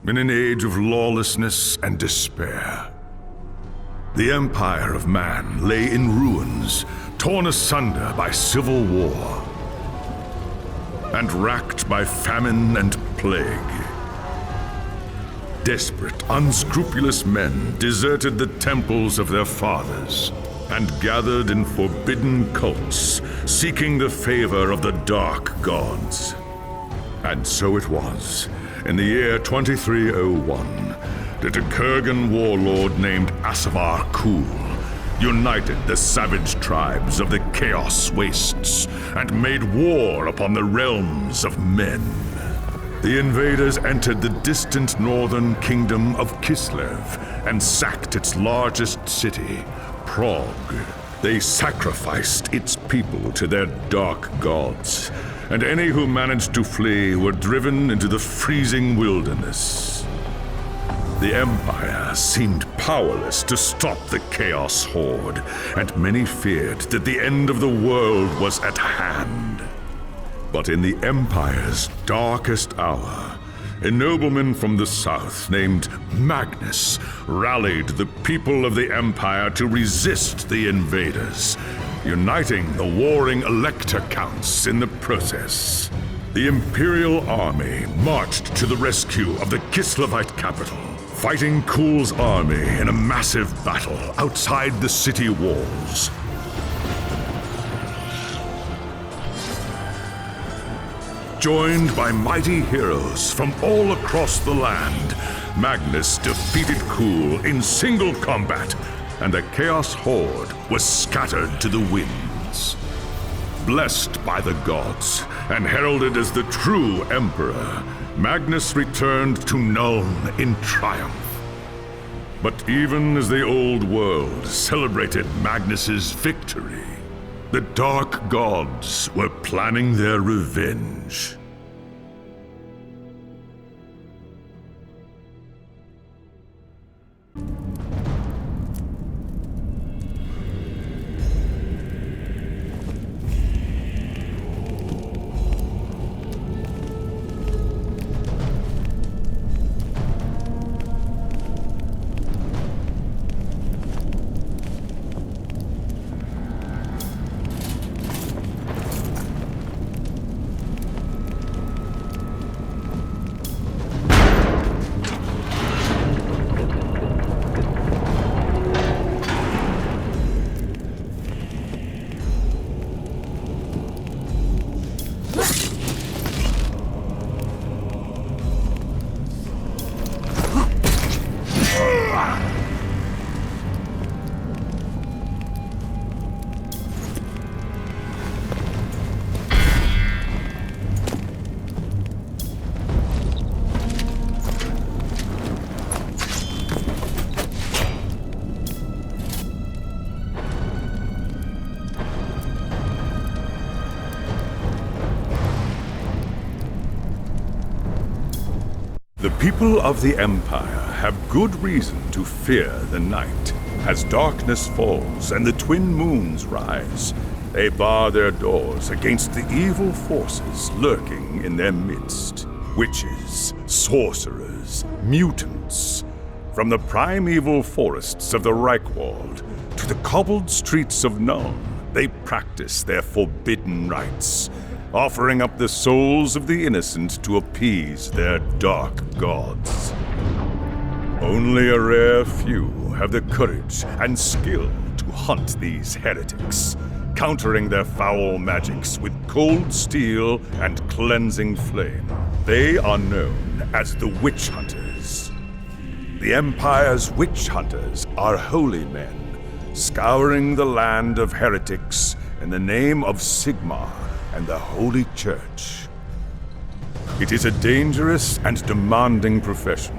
in an age of lawlessness and despair. The empire of man lay in ruins, torn asunder by civil war, and racked by famine and plague. Desperate, unscrupulous men deserted the temples of their fathers and gathered in forbidden cults, seeking the favor of the dark gods. And so it was, in the year 2301, that a Kurgan warlord named Asavar Kul united the savage tribes of the Chaos Wastes and made war upon the realms of men. The invaders entered the distant northern kingdom of Kislev and sacked its largest city, Prague. They sacrificed its people to their dark gods, and any who managed to flee were driven into the freezing wilderness. The Empire seemed powerless to stop the Chaos Horde, and many feared that the end of the world was at hand. But in the Empire's darkest hour, a nobleman from the south named Magnus rallied the people of the Empire to resist the invaders, uniting the warring Elector Counts in the process. The Imperial Army marched to the rescue of the Kislevite capital, fighting Kul's army in a massive battle outside the city walls. Joined by mighty heroes from all across the land, Magnus defeated Kul in single combat, and the Chaos Horde was scattered to the winds. Blessed by the gods and heralded as the true Emperor, Magnus returned to Nuln in triumph. But even as the old world celebrated Magnus's victory, the Dark Gods were planning their revenge. The people of the Empire have good reason to fear the night. As darkness falls and the twin moons rise, they bar their doors against the evil forces lurking in their midst. Witches, sorcerers, mutants. From the primeval forests of the Reichwald to the cobbled streets of Nuln, they practice their forbidden rites, offering up the souls of the innocent to appease their dark gods. Only a rare few have the courage and skill to hunt these heretics, countering their foul magics with cold steel and cleansing flame. They are known as the Witch Hunters. The Empire's Witch Hunters are holy men, scouring the land of heretics in the name of Sigmar and the Holy Church. It is a dangerous and demanding profession,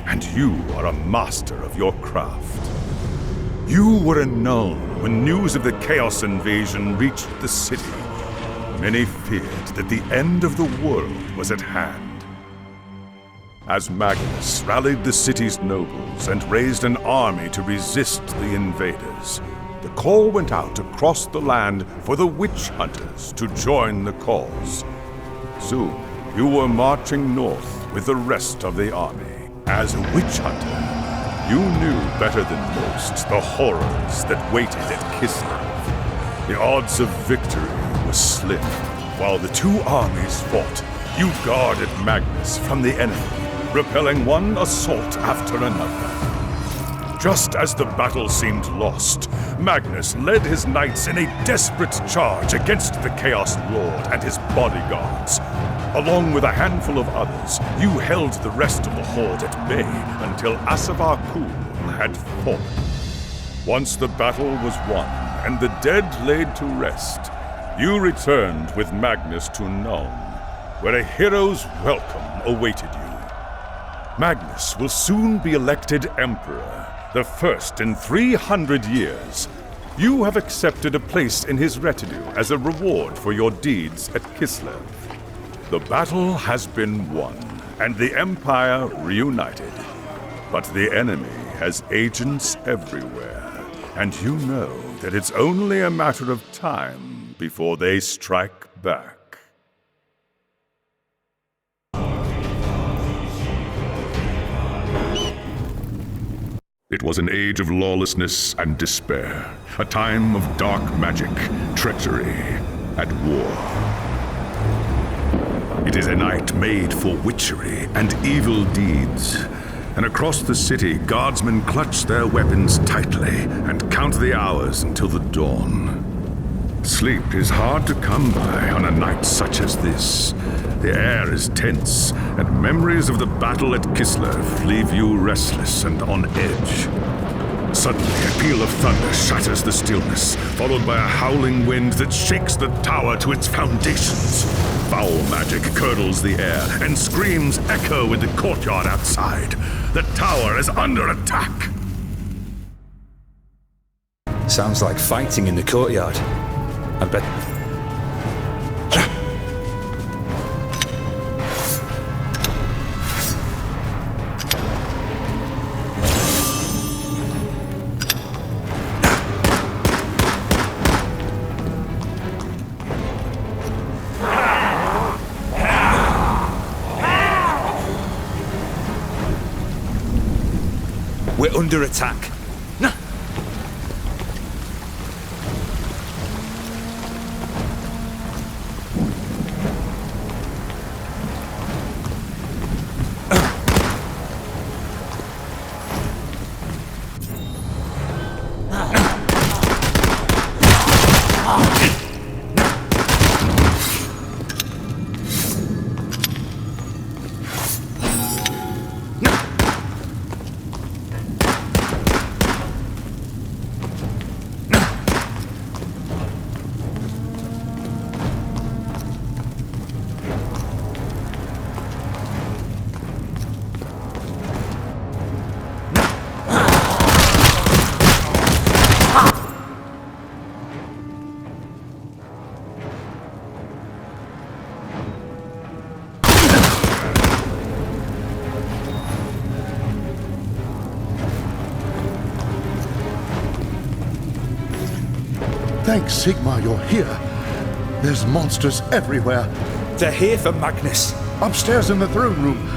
and you are a master of your craft. You were in Nuln when news of the Chaos invasion reached the city. Many feared that the end of the world was at hand. As Magnus rallied the city's nobles and raised an army to resist the invaders, the call went out across the land for the Witch Hunters to join the cause. Soon, you were marching north with the rest of the army, As a witch hunter, you knew better than most the horrors that waited at Kislev. The odds of victory were slim. While the two armies fought, you guarded Magnus from the enemy, repelling one assault after another. Just as the battle seemed lost, Magnus led his knights in a desperate charge against the Chaos Lord and his bodyguards. Along with a handful of others, you held the rest of the horde at bay until Asavar Kul had fallen. Once the battle was won and the dead laid to rest, you returned with Magnus to Nuln, where a hero's welcome awaited you. Magnus will soon be elected Emperor, the first in 300 years. You have accepted a place in his retinue as a reward for your deeds at Kislev. The battle has been won, and the Empire reunited. But the enemy has agents everywhere, and you know that it's only a matter of time before they strike back. It was an age of lawlessness and despair, a time of dark magic, treachery, and war. It is a night made for witchery and evil deeds, and across the city, guardsmen clutch their weapons tightly and count the hours until the dawn. Sleep is hard to come by on a night such as this. The air is tense, and memories of the battle at Kislev leave you restless and on edge. Suddenly, a peal of thunder shatters the stillness, followed by a howling wind that shakes the tower to its foundations. Foul magic curdles the air, and screams echo in the courtyard outside. The tower is under attack. Sounds like fighting in the courtyard. I bet... We're under attack. Thanks, Sigmar, you're here. There's monsters everywhere. They're here for Magnus. Upstairs in the throne room.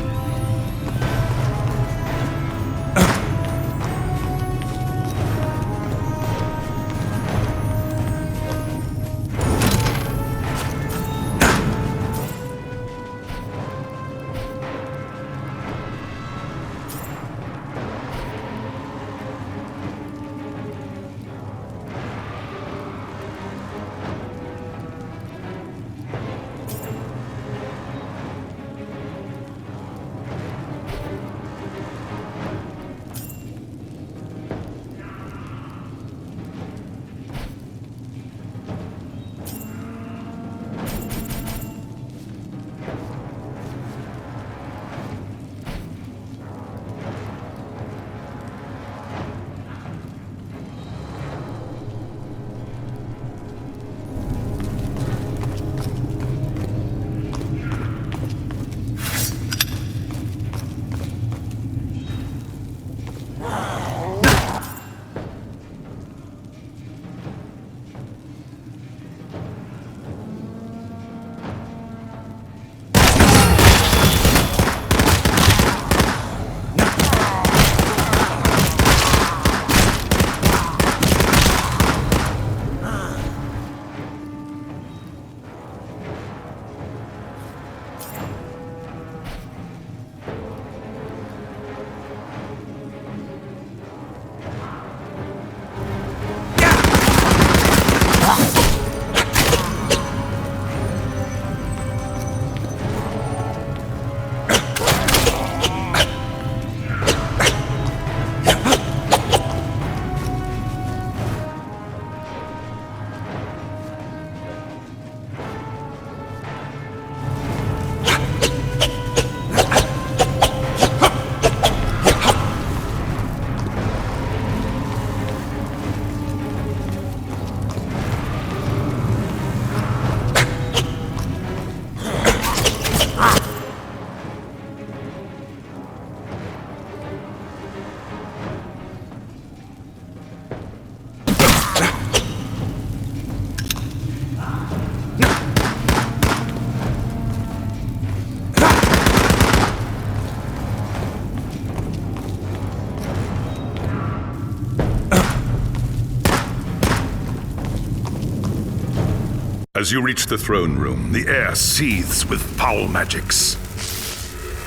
As you reach the throne room, the air seethes with foul magics.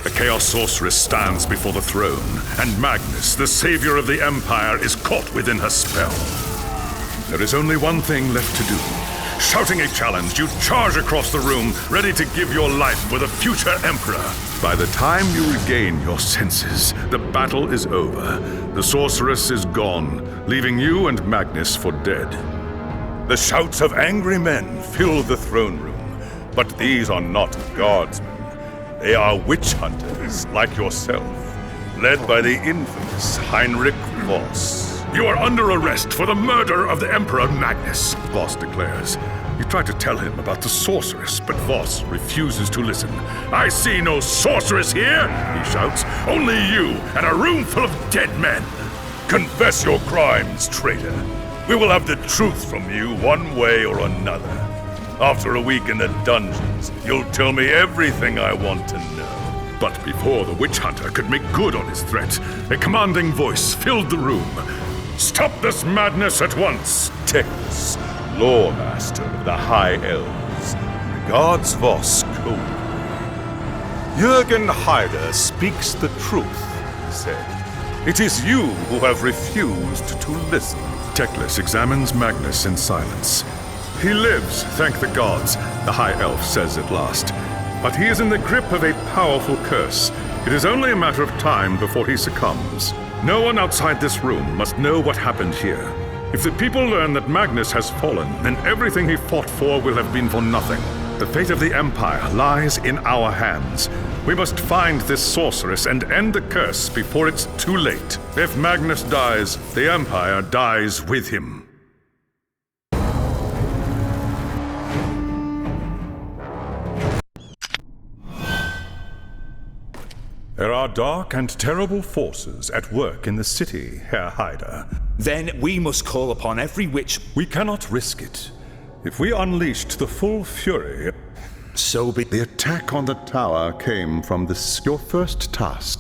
A Chaos Sorceress stands before the throne, and Magnus, the savior of the Empire, is caught within her spell. There is only one thing left to do. Shouting a challenge, you charge across the room, ready to give your life for the future Emperor. By the time you regain your senses, the battle is over. The Sorceress is gone, leaving you and Magnus for dead. The shouts of angry men fill the throne room, but these are not guardsmen. They are witch hunters like yourself, led by the infamous Heinrich Voss. You are under arrest for the murder of the Emperor Magnus, Voss declares. You try to tell him about the sorceress, but Voss refuses to listen. I see no sorceress here, he shouts. Only you and a room full of dead men. Confess your crimes, traitor. We will have the truth from you one way or another. After a week in the dungeons, you'll tell me everything I want to know. But before the witch hunter could make good on his threat, a commanding voice filled the room. Stop this madness at once! Teclis, Lore Master of the High Elves, regards Voss coldly. Jürgen Heider speaks the truth, he said. It is you who have refused to listen. Teclis examines Magnus in silence. He lives, thank the gods, the High Elf says at last. But he is in the grip of a powerful curse. It is only a matter of time before he succumbs. No one outside this room must know what happened here. If the people learn that Magnus has fallen, then everything he fought for will have been for nothing. The fate of the Empire lies in our hands. We must find this sorceress and end the curse before it's too late. If Magnus dies, the Empire dies with him. There are dark and terrible forces at work in the city, Herr Heider. Then we must call upon every witch. We cannot risk it. If we unleashed the full fury... So be... The attack on the tower came from your first task.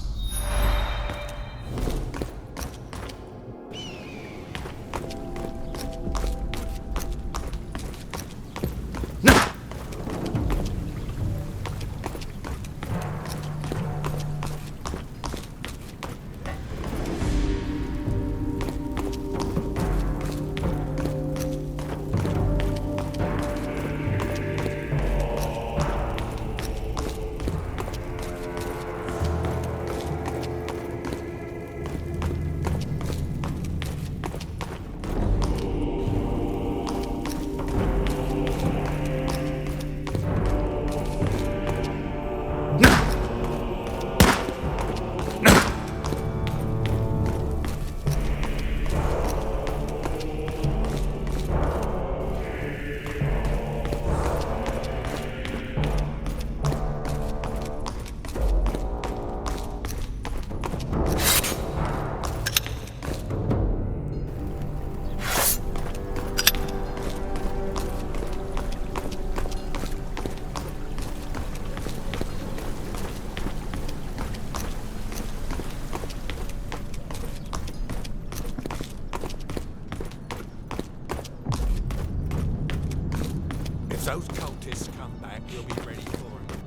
If those cultists come back, you'll be ready for them.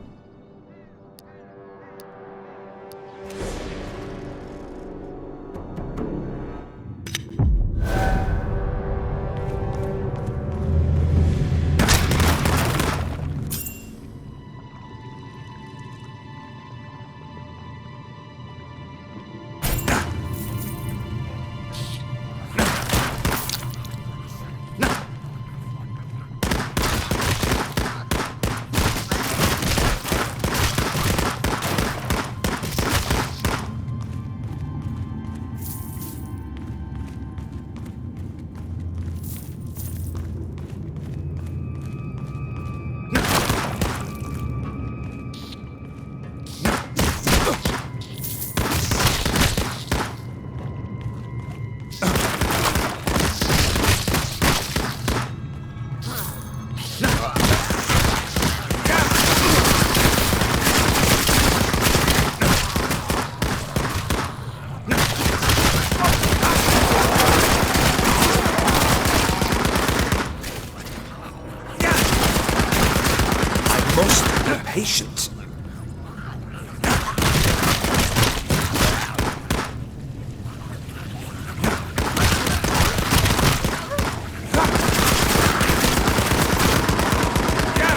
patient.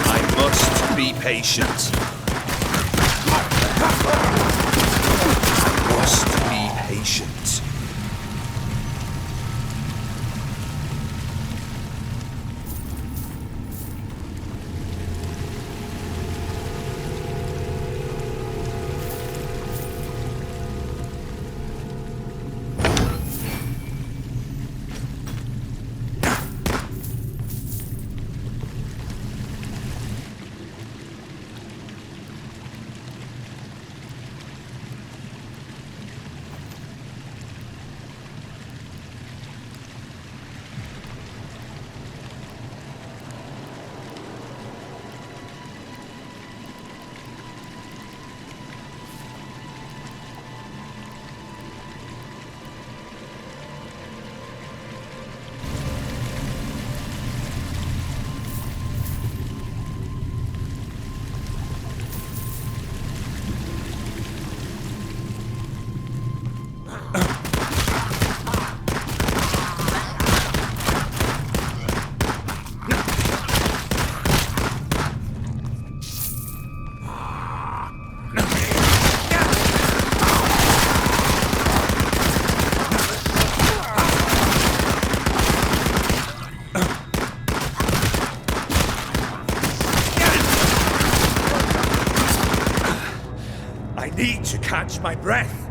I must be patient. I must be patient. I need to catch my breath.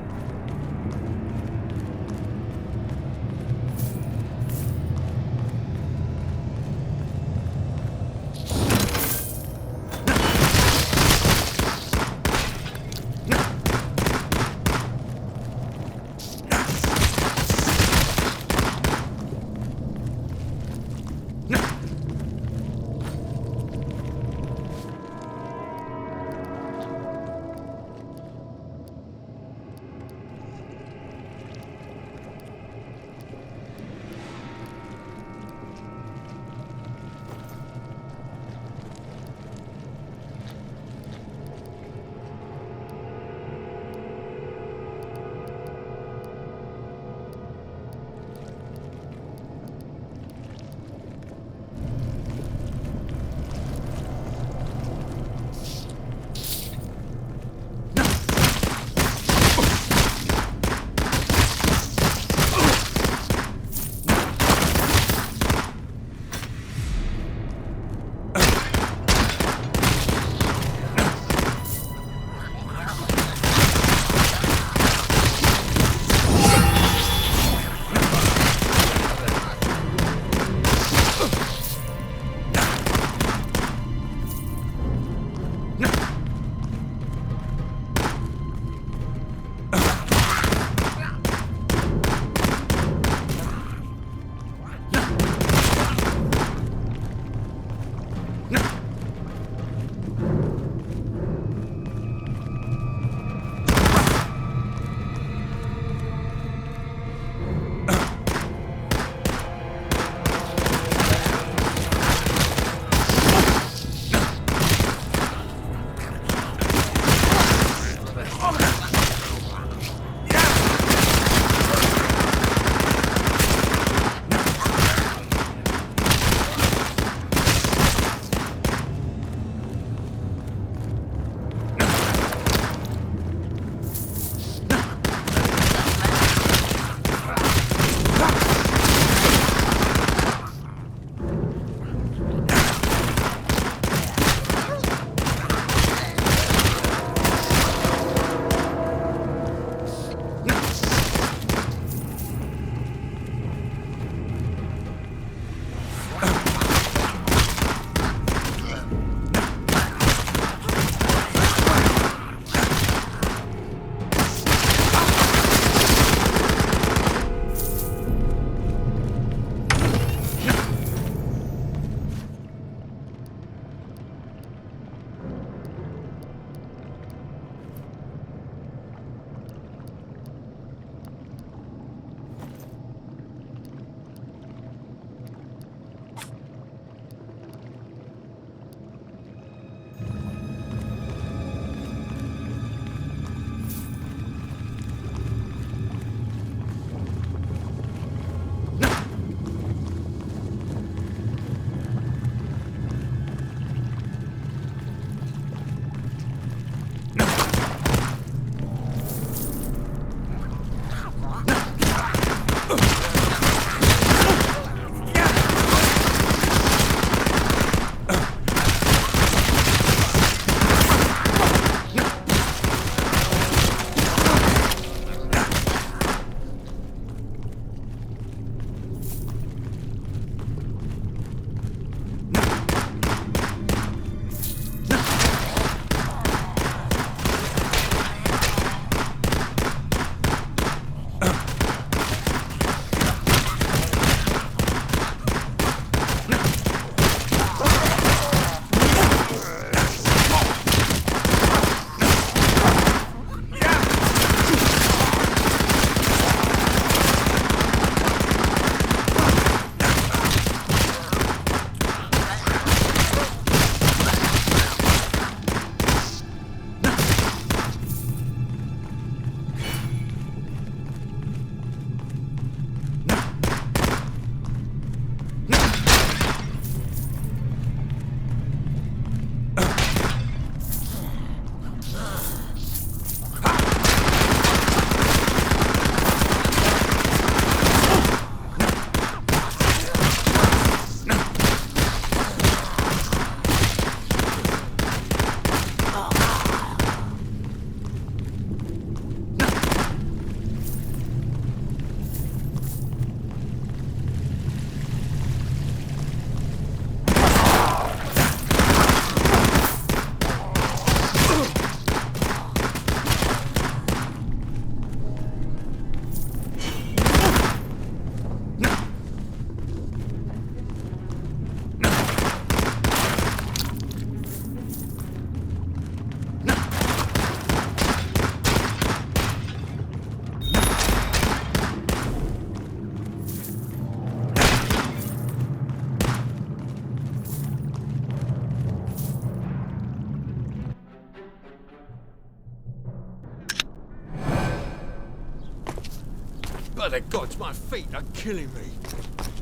By the gods, my feet are killing me.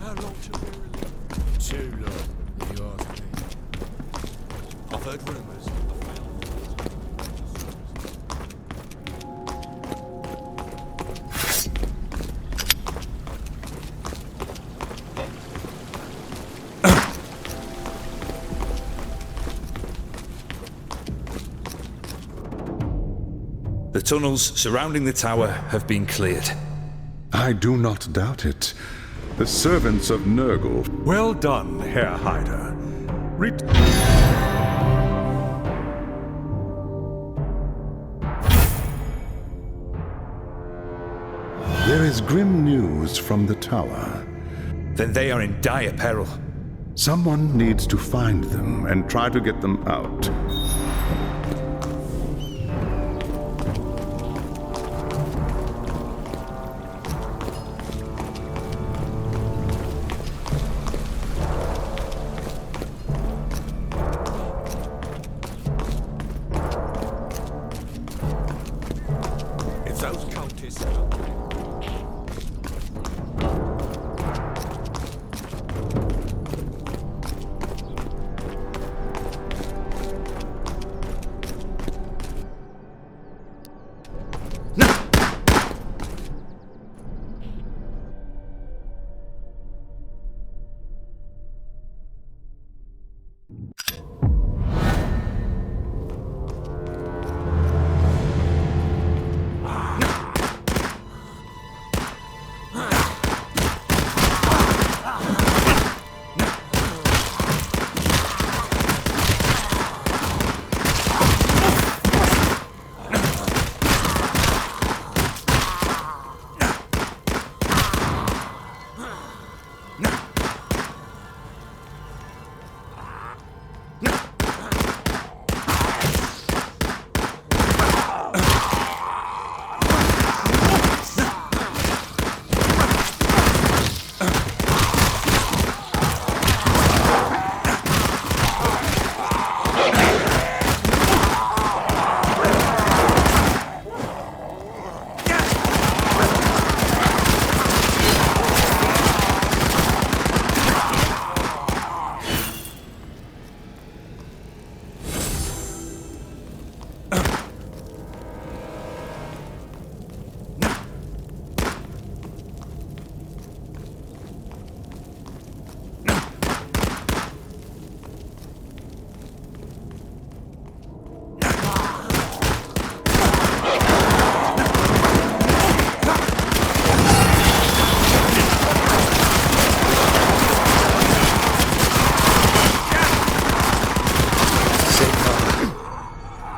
How long till we're released? Too long, if you ask me. I've heard rumours. The tunnels surrounding the tower have been cleared. I do not doubt it. The servants of Nurgle. Well done, Herr Hyder. There is grim news from the tower. Then they are in dire peril. Someone needs to find them and try to get them out. If those cultists...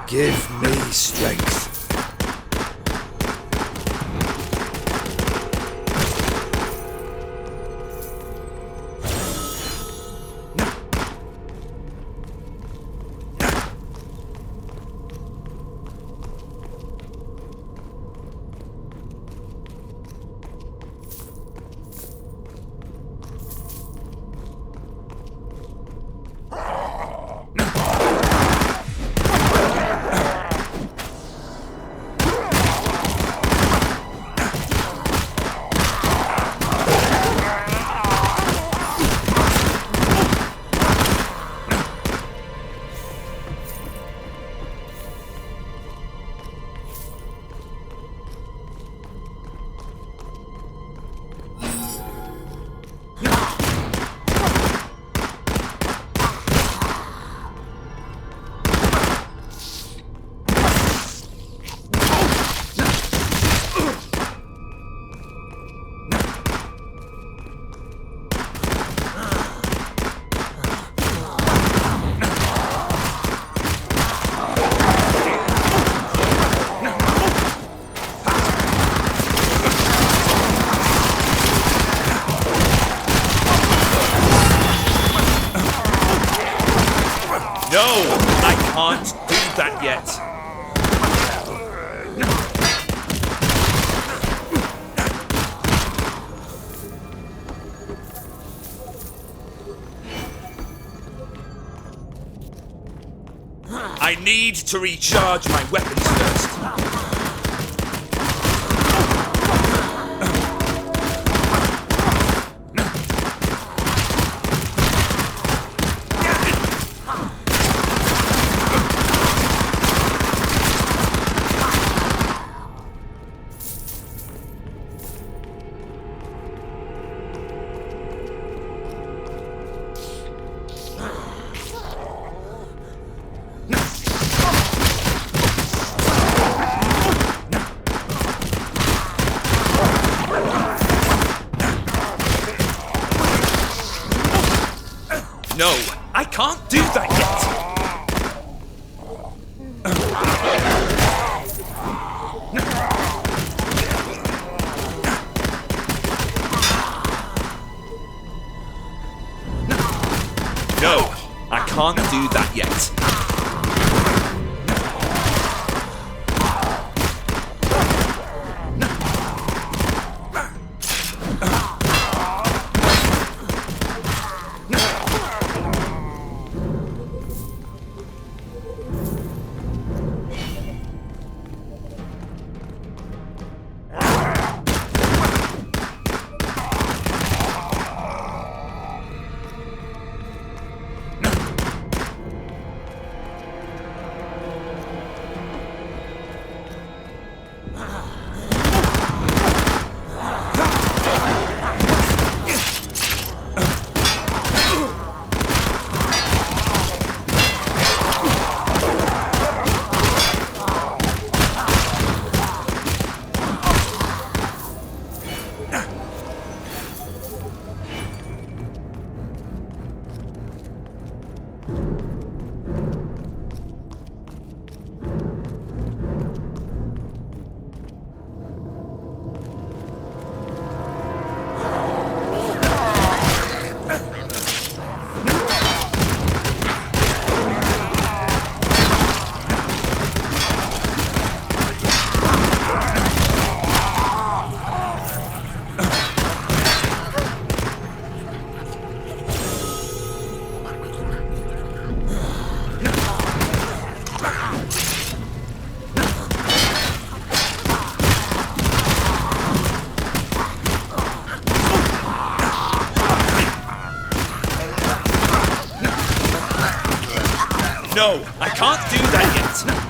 Give me strength. No, I can't do that yet. I need to recharge my weapons first. can't do that yet! No, I can't do that yet. No, I can't do that yet.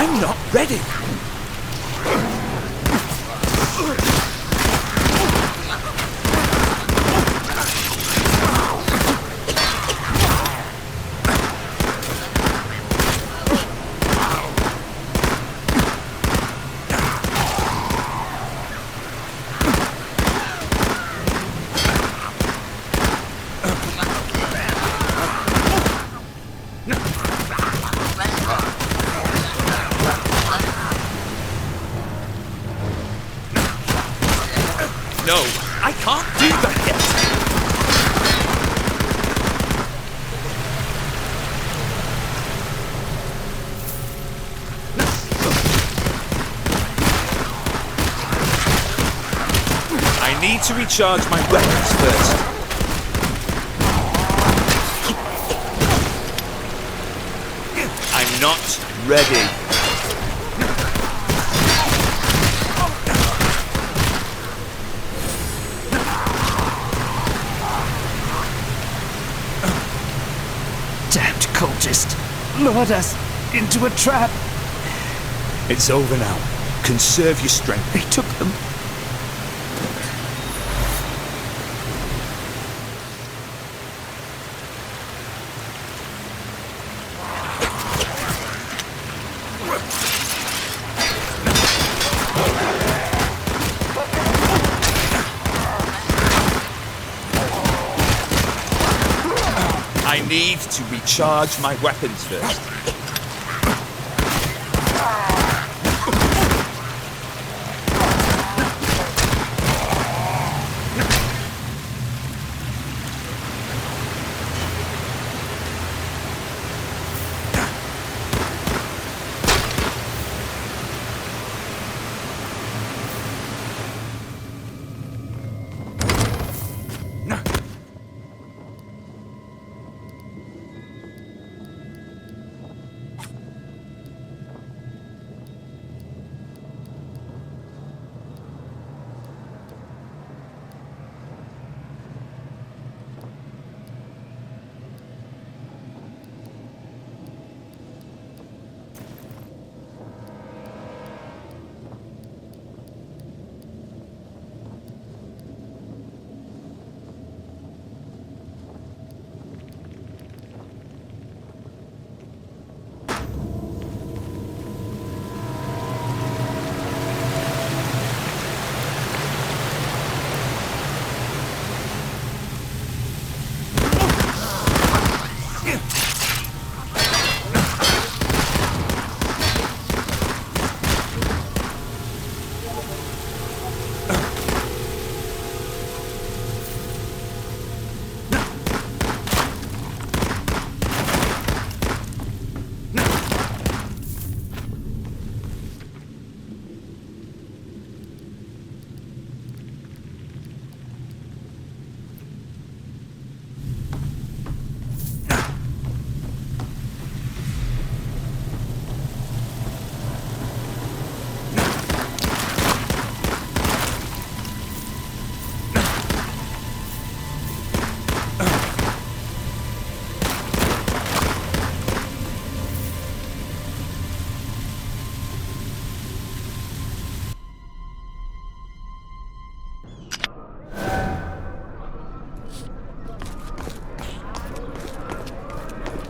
I'm not ready. No, I can't do that yet. I need to recharge my weapons first. I'm not ready. Damned cultist lured us into a trap. It's over now. Conserve your strength. They took them. I need to recharge my weapons first.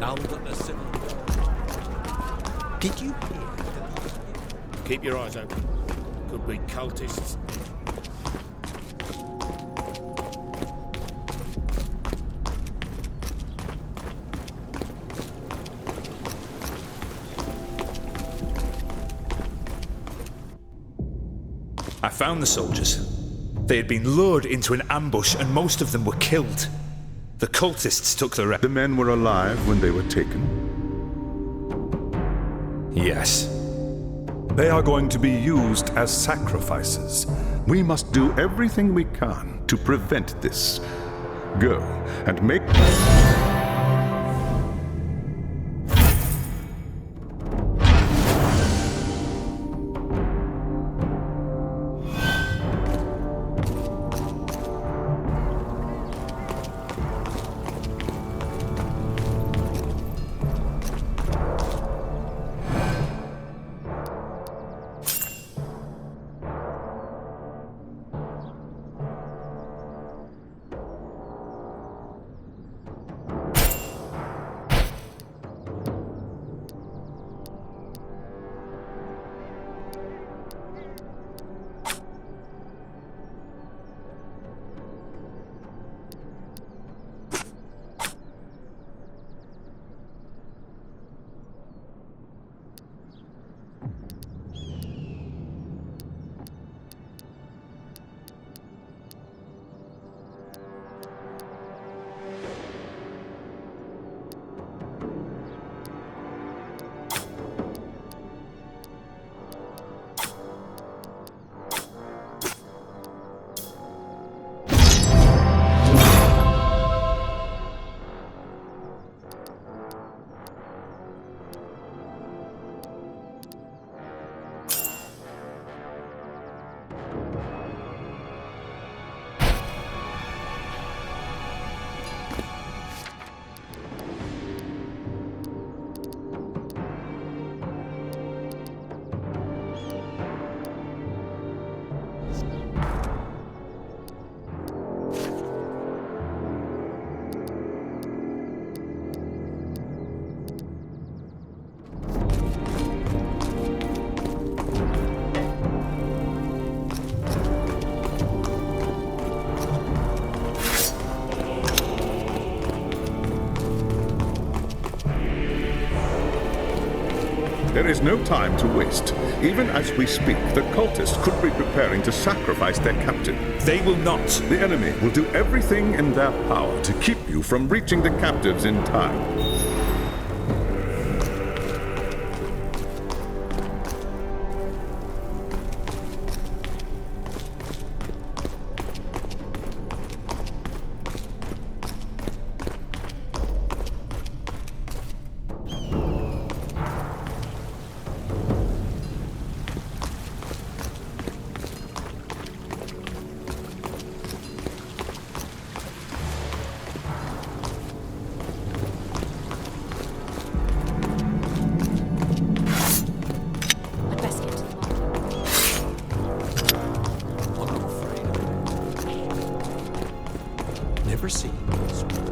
Now that the civil war. Did you hear? Keep your eyes open. Could be cultists. I found the soldiers. They had been lured into an ambush and most of them were killed. The cultists took the rest. The men were alive when they were taken. Yes. They are going to be used as sacrifices. We must do everything we can to prevent this. Go and make... There is no time to waste. Even as we speak, the cultists could be preparing to sacrifice their captain. They will not. The enemy will do everything in their power to keep you from reaching the captives in time. I'd best get to the market. I'm not afraid of it. Never seen this.